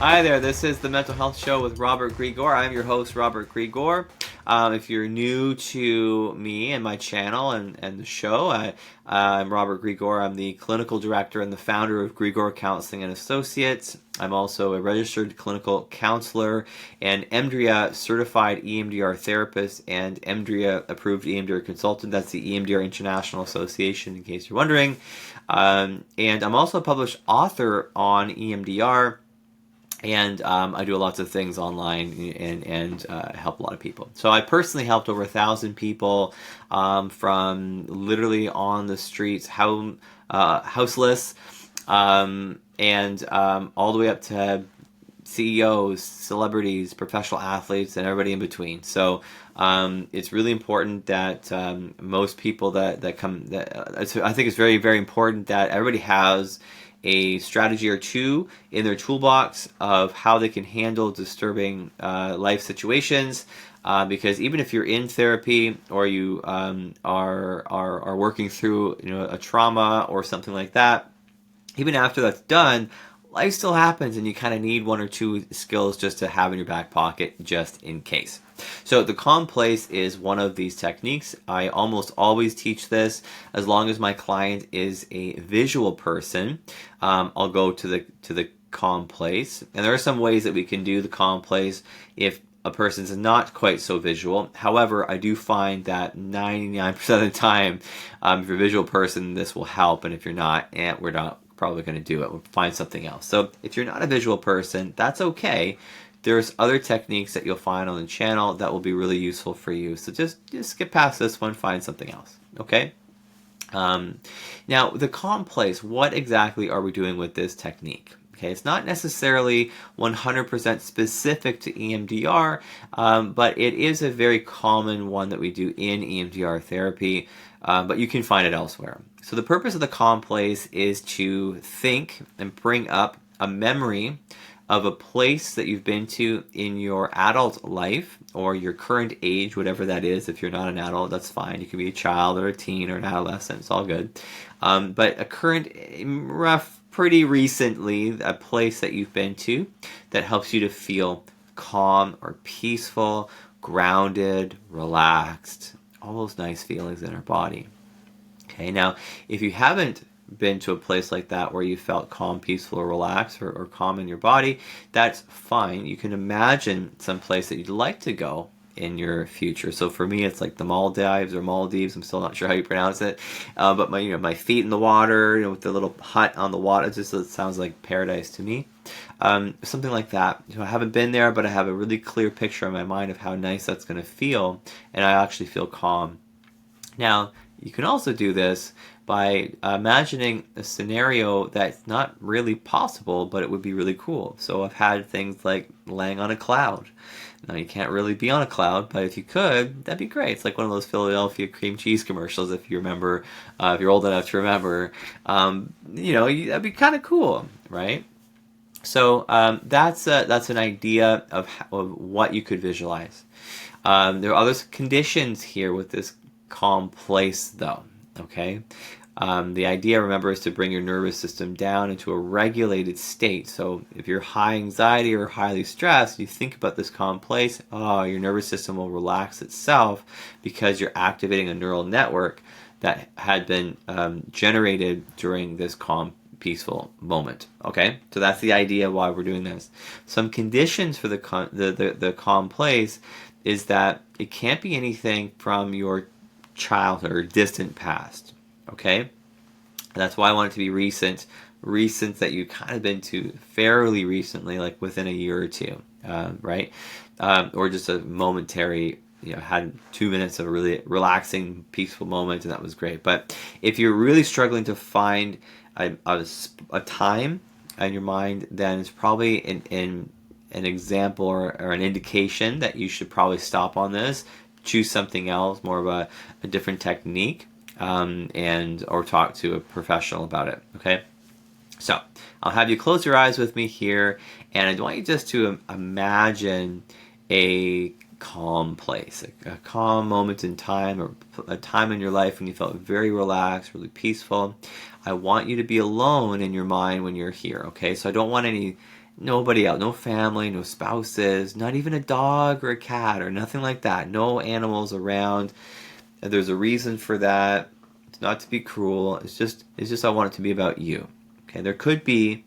Hi there, this is the Mental Health Show with Robert Grigore. I'm your host, Robert Grigore. If you're new to me and my channel and the show, I'm Robert Grigore. I'm the clinical director and the founder of Grigore Counseling and Associates. I'm also a registered clinical counselor and EMDR certified EMDR therapist and EMDR approved EMDR consultant. That's the EMDR International Association, in case you're wondering. And I'm also a published author on EMDR. And I do lots of things online and help a lot of people. So I personally helped over 1,000 people from literally on the streets, houseless, and all the way up to CEOs, celebrities, professional athletes, and everybody in between. So it's really important that most people that come, I think it's very, very important that everybody has a strategy or two in their toolbox of how they can handle disturbing life situations. Because even if you're in therapy or you are working through a trauma or something like that, even after that's done, life still happens, and you kind of need one or two skills just to have in your back pocket just in case. So the calm place is one of these techniques. I almost always teach this as long as my client is a visual person. I'll go to the calm place, and there are some ways that we can do the calm place if a person's not quite so visual. However, I do find that 99% of the time, if you're a visual person, this will help, and if you're not, we're not probably going to do it. We'll find something else. So if you're not a visual person, that's okay. There's other techniques that you'll find on the channel that will be really useful for you. So just skip past this one, find something else. Okay? Now, the calm place, what exactly are we doing with this technique? Okay, it's not necessarily 100% specific to EMDR, but it is a very common one that we do in EMDR therapy, but you can find it elsewhere. So the purpose of the calm place is to think and bring up a memory of a place that you've been to in your adult life or your current age, whatever that is. If you're not an adult, that's fine. You can be a child or a teen or an adolescent. It's all good. But a current, pretty recently, a place that you've been to that helps you to feel calm or peaceful, grounded, relaxed, all those nice feelings in our body. Okay, now, if you haven't been to a place like that where you felt calm, peaceful, or relaxed, or calm in your body, that's fine. You can imagine some place that you'd like to go in your future. So for me, it's like the Maldives or Maldives. I'm still not sure how you pronounce it. But my feet in the water, with the little hut on the water, it sounds like paradise to me. Something like that. I haven't been there, but I have a really clear picture in my mind of how nice that's going to feel, and I actually feel calm. Now, you can also do this by imagining a scenario that's not really possible, but it would be really cool. So I've had things like laying on a cloud. Now, you can't really be on a cloud, but if you could, that'd be great. It's like one of those Philadelphia cream cheese commercials, if you remember, if you're old enough to remember. That'd be kind of cool, right? So that's an idea of what you could visualize. There are other conditions here with this calm place, though. Okay, the idea, remember, is to bring your nervous system down into a regulated state. So if you're high anxiety or highly stressed, you think about this calm place, your nervous system will relax itself because you're activating a neural network that had been generated during this calm, peaceful moment. Okay, so that's the idea why we're doing this. Some conditions for the calm place is that it can't be anything from your childhood or distant past. Okay, that's why I want it to be recent that you've kind of been to fairly recently, like within a year or two, right? Or just a momentary, had 2 minutes of a really relaxing, peaceful moment, and that was great. But if you're really struggling to find a time in your mind, then it's probably an example or an indication that you should probably stop on this, choose something else, more of a different technique, or talk to a professional about it. Okay, so I'll have you close your eyes with me here, and I want you just to imagine a calm place, a calm moment in time, or a time in your life when you felt very relaxed, really peaceful. I want you to be alone in your mind when you're here. Okay, so I don't want Nobody else, no family, no spouses, not even a dog or a cat or nothing like that. No animals around. And there's a reason for that. It's not to be cruel. It's just I want it to be about you. Okay, there could be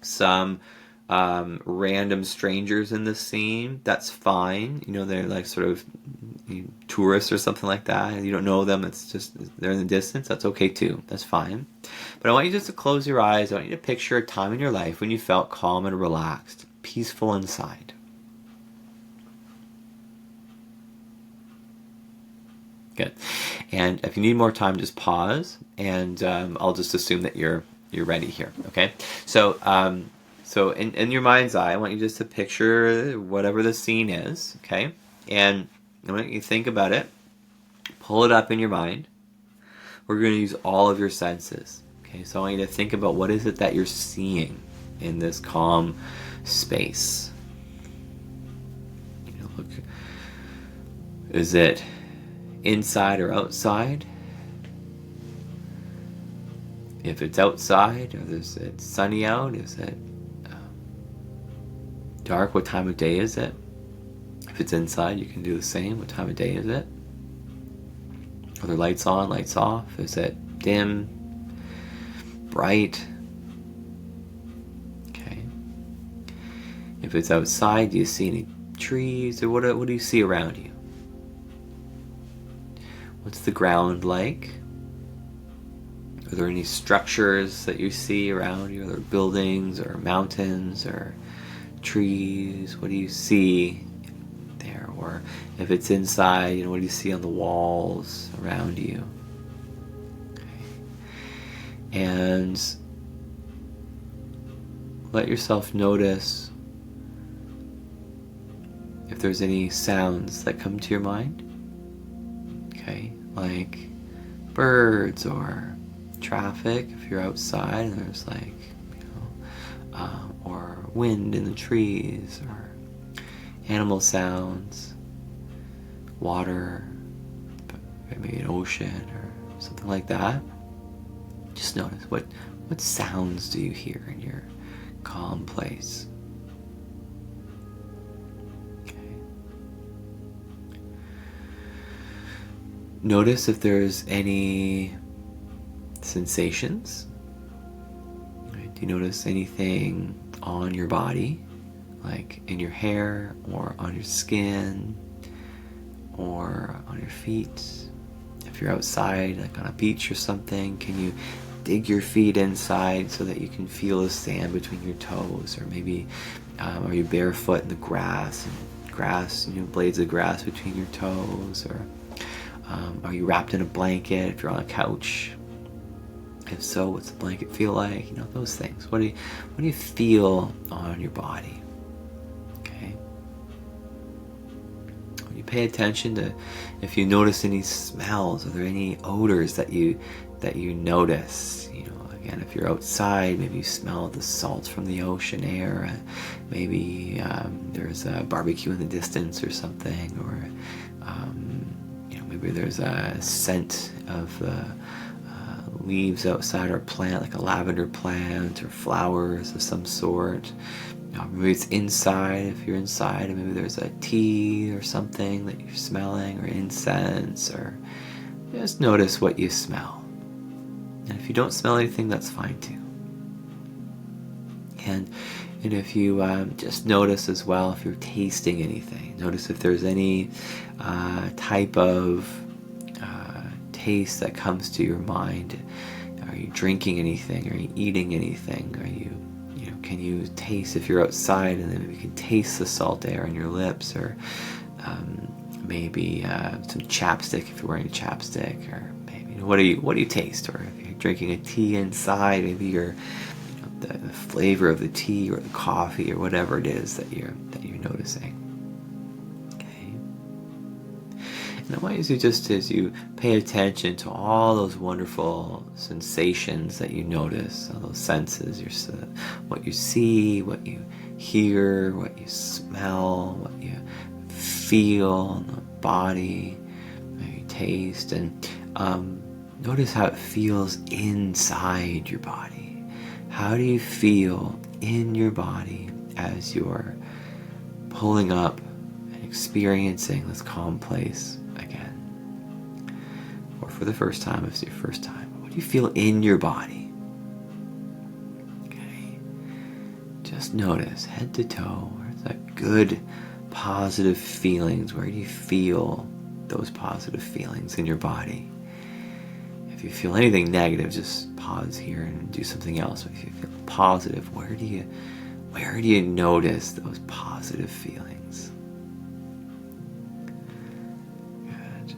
some random strangers in the scene. That's fine. They're like sort of tourists or something like that. You don't know them. It's just they're in the distance. That's okay too. That's fine. But I want you just to close your eyes. I want you to picture a time in your life when you felt calm and relaxed, peaceful inside. Good. And if you need more time, just pause, and I'll just assume that you're ready here. Okay. So in your mind's eye, I want you just to picture whatever the scene is. Okay. And I want you to think about it. Pull it up in your mind. We're going to use all of your senses. Okay. So I want you to think about what is it that you're seeing in this calm space. Look. Is it inside or outside? If it's outside, or is it sunny out? Is it dark? What time of day is it? If it's inside, you can do the same. What time of day is it? Are there lights on, lights off? Is it dim, bright? Okay. If it's outside, do you see any trees, or what do you see around you? What's the ground like? Are there any structures that you see around you? Are there buildings or mountains or trees? What do you see there? Or if it's inside, what do you see on the walls around you? Okay. And let yourself notice if there's any sounds that come to your mind. Okay, like birds or traffic if you're outside and there's like, or wind in the trees, or animal sounds, water, maybe an ocean or something like that. Just notice what sounds do you hear in your calm place. Notice if there's any sensations. Right? Do you notice anything on your body, like in your hair or on your skin or on your feet? If you're outside, like on a beach or something, can you dig your feet inside so that you can feel the sand between your toes? Or maybe are you barefoot in the grass, blades of grass between your toes? Or are you wrapped in a blanket if you're on a couch? If so, what's the blanket feel like? Those things. What do you feel on your body? Okay. When you pay attention to, if you notice any smells, are there any odors that you notice? Again, if you're outside, maybe you smell the salt from the ocean air. Maybe there's a barbecue in the distance or something, or maybe there's a scent of leaves outside, or plant, like a lavender plant or flowers of some sort. Maybe it's inside, if you're inside, and maybe there's a tea or something that you're smelling, or incense, or just notice what you smell. And if you don't smell anything, that's fine too. And if you just notice as well, if you're tasting anything, notice if there's any type of taste that comes to your mind. Are you drinking anything? Are you eating anything? Are you, can you taste, if you're outside, and then maybe you can taste the salt air on your lips, or maybe some chapstick if you're wearing a chapstick, or maybe what do you taste? Or if you're drinking a tea inside, maybe the flavor of the tea or the coffee or whatever it is that you're noticing. And I want you to, just as you pay attention to all those wonderful sensations that you notice, all those senses, what you see, what you hear, what you smell, what you feel in the body, what you taste, and notice how it feels inside your body. How do you feel in your body as you're pulling up and experiencing this calm place again? Or for the first time, if it's your first time, what do you feel in your body? Okay. Just notice head to toe. Where's that good, positive feelings? Where do you feel those positive feelings in your body? If you feel anything negative, just pause here and do something else. If you feel positive, where do you notice those positive feelings? Good.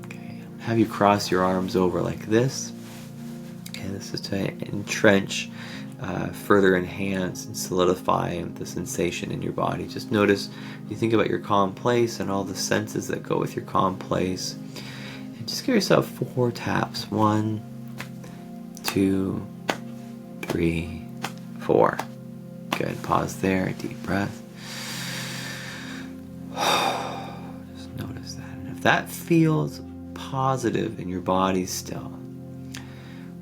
Okay. Have you cross your arms over like this. Okay, this is to entrench, further enhance and solidify the sensation in your body. Just notice, you think about your calm place and all the senses that go with your calm place. Just give yourself 4 taps. 1, 2, 3, 4. Good. Pause there. Deep breath. Just notice that. And if that feels positive in your body still,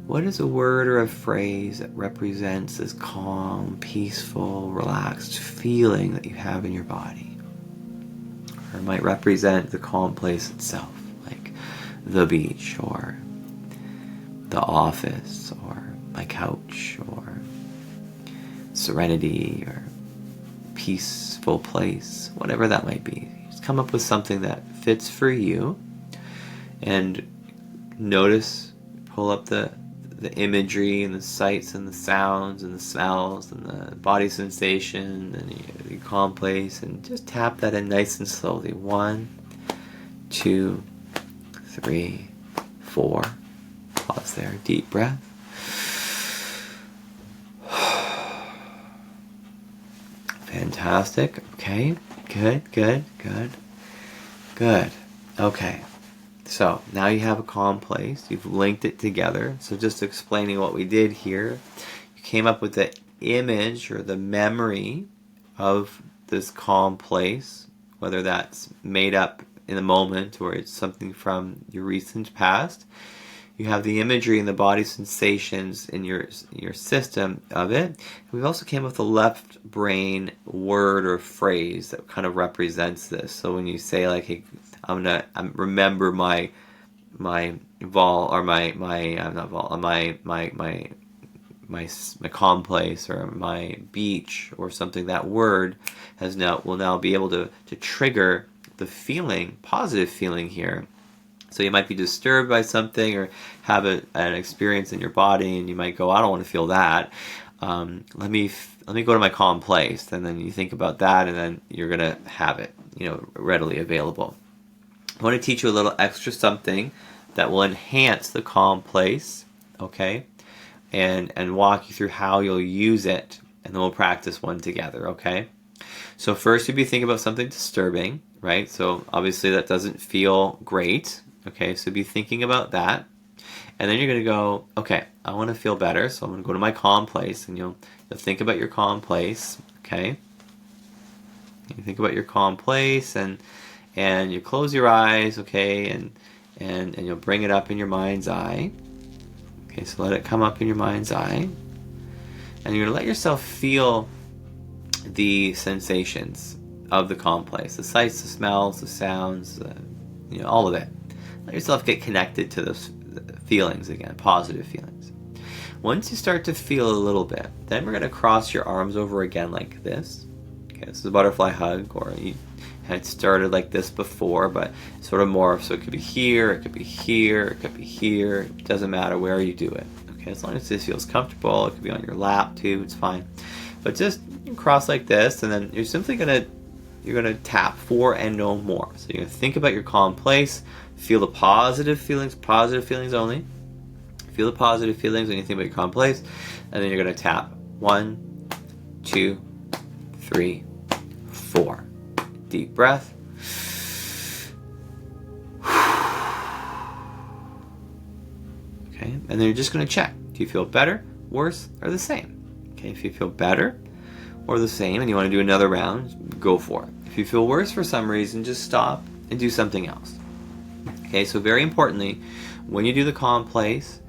what is a word or a phrase that represents this calm, peaceful, relaxed feeling that you have in your body? Or it might represent the calm place itself. The beach, or the office, or my couch, or serenity, or peaceful place, whatever that might be. Just come up with something that fits for you, and notice, pull up the imagery and the sights and the sounds and the smells and the body sensation and your calm place, and just tap that in nice and slowly. 1, 2, 3, 4. Pause there. Deep breath. Fantastic. Okay. Good. Okay. So now you have a calm place. You've linked it together. So just explaining what we did here, you came up with the image or the memory of this calm place, whether that's made up in the moment or it's something from your recent past. You have the imagery and the body sensations in your system of it. And we've also came up with a left brain word or phrase that kind of represents this. So when you say like, hey, I'm remember my vol or my calm place or my beach or something, that word will now be able to trigger the feeling, positive feeling here. So you might be disturbed by something or have an experience in your body, and you might go, I don't want to feel that. Let me go to my calm place, and then you think about that, and then you're gonna have it, readily available. I want to teach you a little extra something that will enhance the calm place, okay, and walk you through how you'll use it, and then we'll practice one together, okay? So first, you'll be thinking about something disturbing, right? So obviously that doesn't feel great, okay? So be thinking about that. And then you're going to go, okay, I want to feel better, so I'm going to go to my calm place, and you'll think about your calm place, okay? You think about your calm place, and you close your eyes, okay, and you'll bring it up in your mind's eye. Okay, so let it come up in your mind's eye. And you're going to let yourself feel the sensations of the calm place, the sights, the smells, the sounds, all of it. Let yourself get connected to those feelings again, positive feelings. Once you start to feel a little bit, then we're going to cross your arms over again like this. Okay, this is a butterfly hug, or you had started like this before, but sort of more, so it could be here, it could be here, it could be here. It doesn't matter where you do it. Okay, as long as this feels comfortable, it could be on your lap too, it's fine. But just cross like this, and then you're simply gonna tap 4 and no more. So you're gonna think about your calm place, feel the positive feelings only. Feel the positive feelings when you think about your calm place, and then you're gonna tap 1, 2, 3, 4. Deep breath. Okay, and then you're just gonna check. Do you feel better, worse, or the same? Okay, if you feel better or the same and you want to do another round, go for it. If you feel worse for some reason, just stop and do something else. Okay, so very importantly, when you do the calm place,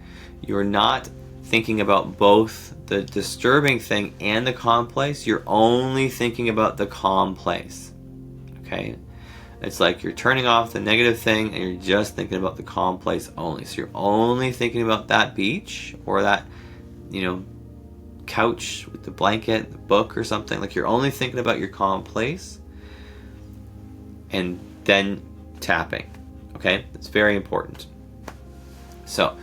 you're not thinking about both the disturbing thing and the calm place, you're only thinking about the calm place. Okay? It's like you're turning off the negative thing and you're just thinking about the calm place only. So you're only thinking about that beach or that, couch with the blanket, the book or something. Like you're only thinking about your calm place and then tapping. Okay? It's very important. So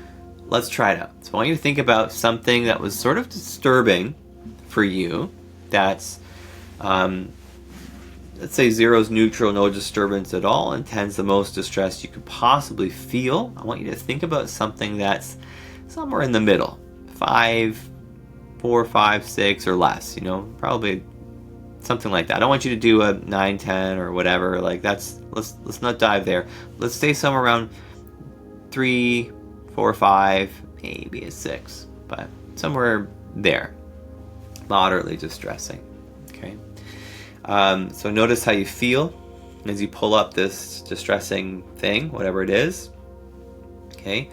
let's try it out. So I want you to think about something that was sort of disturbing for you. That's, let's say 0 is neutral, no disturbance at all, and 10 is the most distress you could possibly feel. I want you to think about something that's somewhere in the middle. 4, 5, 6, or less. Probably something like that. I don't want you to do a 9, 10, or whatever. Like let's not dive there. Let's stay somewhere around 3, 4, 5, maybe a 6, but somewhere there. Moderately distressing. Okay. So notice how you feel as you pull up this distressing thing, whatever it is. Okay.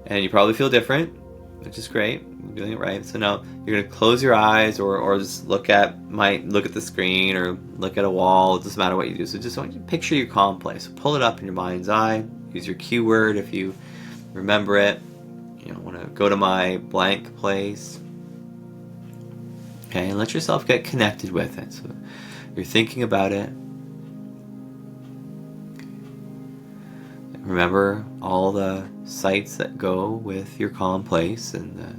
And you probably feel different, which is great. You're doing it right. So now you're going to close your eyes or just look at the screen or look at a wall. It doesn't matter what you do. So just want you to picture your calm place. So pull it up in your mind's eye. Use your cue word if you remember it. Want to go to my blank place. Okay, and let yourself get connected with it. So you're thinking about it. Remember all the sights that go with your calm place and the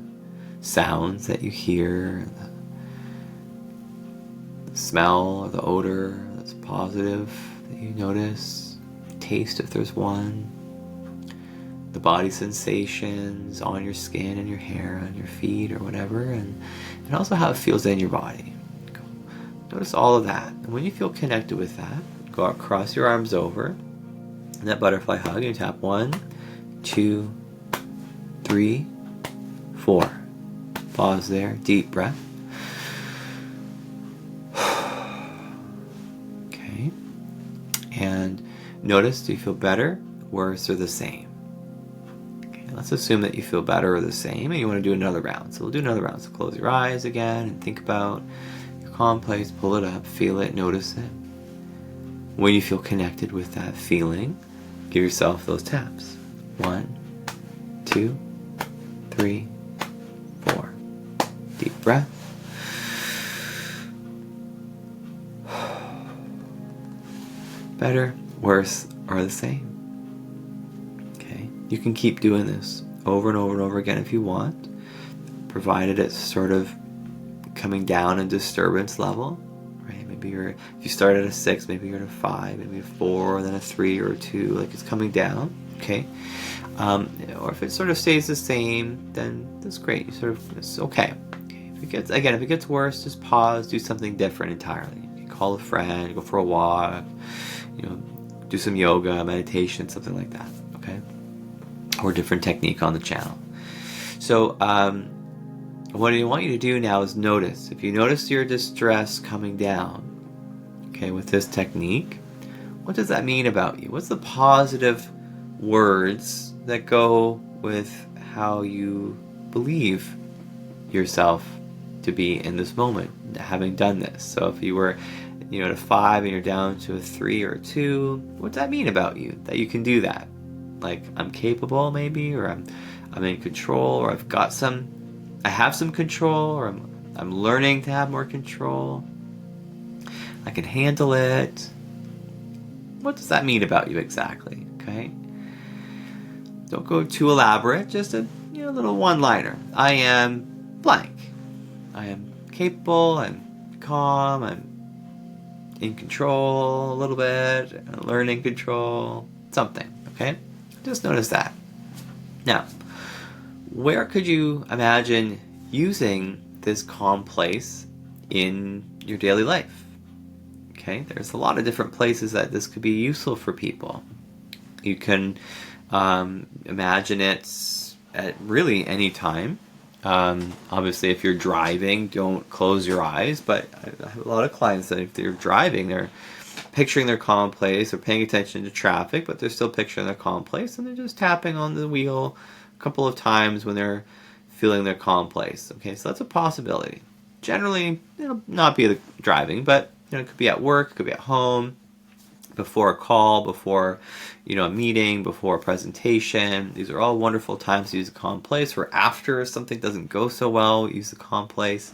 sounds that you hear, the smell or the odor that's positive that you notice, taste if there's one, the body sensations on your skin and your hair, on your feet or whatever, and also how it feels in your body. Notice all of that. And when you feel connected with that, go out, cross your arms over, and that butterfly hug, and you tap 1, 2, 3, 4. Pause there, deep breath. Okay. And notice, do you feel better, worse, or the same? Okay, let's assume that you feel better or the same, and you want to do another round. So we'll do another round. So close your eyes again and think about your calm place, pull it up, feel it, notice it. When you feel connected with that feeling, give yourself those taps. 1, 2, 3, 4. Deep breath. Better, worse, or the same. Okay, you can keep doing this over and over and over again if you want, provided it's sort of coming down in disturbance level. Right? Maybe if you start at a 6, maybe you're at a 5, maybe a 4, then a 3 or a 2. Like it's coming down. Okay. Or if it sort of stays the same, then that's great. It's okay. If it gets worse, just pause, do something different entirely. You call a friend, go for a walk, do some yoga, meditation, something like that. Okay. Or a different technique on the channel. So, what I want you to do now is notice. If you notice your distress coming down, okay, with this technique, what does that mean about you? What's the positive words that go with how you believe yourself to be in this moment, having done this? So if you were, at a 5 and you're down to a 3 or a 2, what does that mean about you? That you can do that? Like, I'm capable, maybe, or I'm in control, or I have some control, or I'm learning to have more control. I can handle it. What does that mean about you exactly? Okay. Don't go too elaborate. Just a little one-liner. I am blank. I am capable. I'm calm. I'm in control a little bit. Learning control. Something. Okay. Just notice that. Now, where could you imagine using this calm place in your daily life? Okay, there's a lot of different places that this could be useful for people. You can imagine it at really any time. Obviously, if you're driving, don't close your eyes, but I have a lot of clients that if they're driving, they're picturing their calm place or paying attention to traffic, but they're still picturing their calm place, and they're just tapping on the wheel a couple of times when they're feeling their calm place. Okay, so that's a possibility. Generally, it'll not be the driving, but it could be at work, it could be at home, before a call, before a meeting, before a presentation. These are all wonderful times to use a calm place. Or after something doesn't go so well, use the calm place.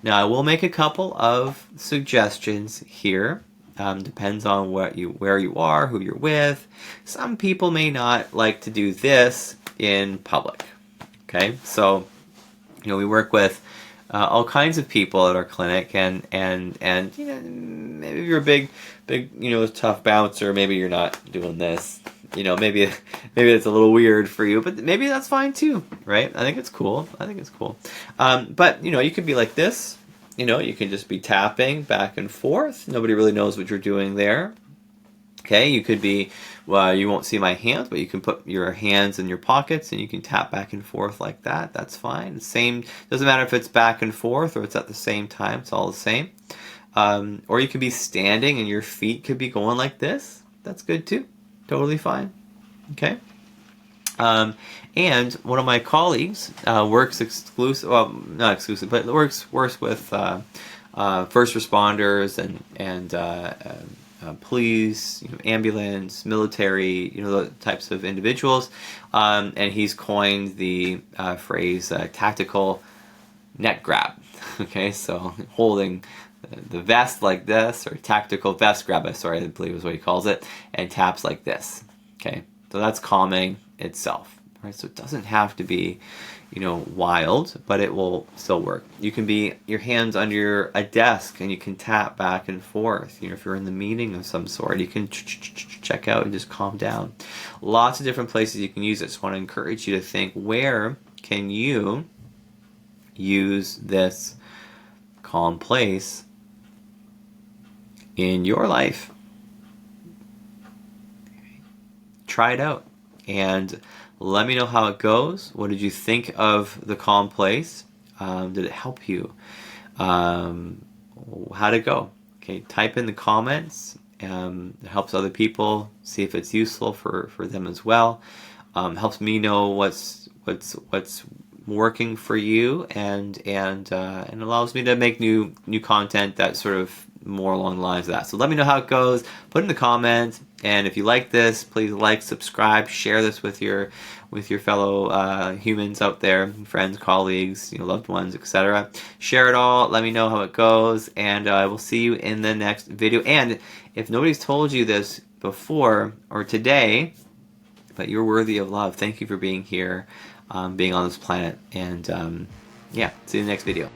Now I will make a couple of suggestions here. Depends on where you are, who you're with. Some people may not like to do this in public. Okay, so we work with all kinds of people at our clinic, and maybe you're a big tough bouncer. Maybe you're not doing this. Maybe it's a little weird for you, but maybe that's fine too, right? I think it's cool. But you could be like this. You can just be tapping back and forth. Nobody really knows what you're doing there. Okay, you could be, well, you won't see my hands, but you can put your hands in your pockets and you can tap back and forth like that. That's fine. Same, doesn't matter if it's back and forth or it's at the same time. It's all the same. Or you could be standing and your feet could be going like this. That's good too. Totally fine. Okay. And one of my colleagues works not exclusive, but works with first responders and police, ambulance, military, the types of individuals, and he's coined the phrase tactical neck grab. Okay, so holding the vest like this, or tactical vest grab, I believe is what he calls it, and taps like this. Okay, so that's calming itself, right? So it doesn't have to be wild, but it will still work. You can be your hands under a desk and you can tap back and forth. If you're in the meeting of some sort, you can check out and just calm down. Lots of different places you can use it. So I want to encourage you to think, where can you use this calm place in your life? Try it out and let me know how it goes. What did you think of the calm place? Did it help you? How'd it go? Okay, type in the comments. It helps other people see if it's useful for them as well. Helps me know what's working for you, and allows me to make new content that's sort of more along the lines of that. So let me know how it goes. Put in the comments, and if you like this, please like, subscribe, share this with your fellow humans out there, friends, colleagues, loved ones, etc. Share it all. Let me know how it goes, and I will see you in the next video. And if nobody's told you this before or today, but you're worthy of love. Thank you for being here, being on this planet, and yeah, see you in the next video.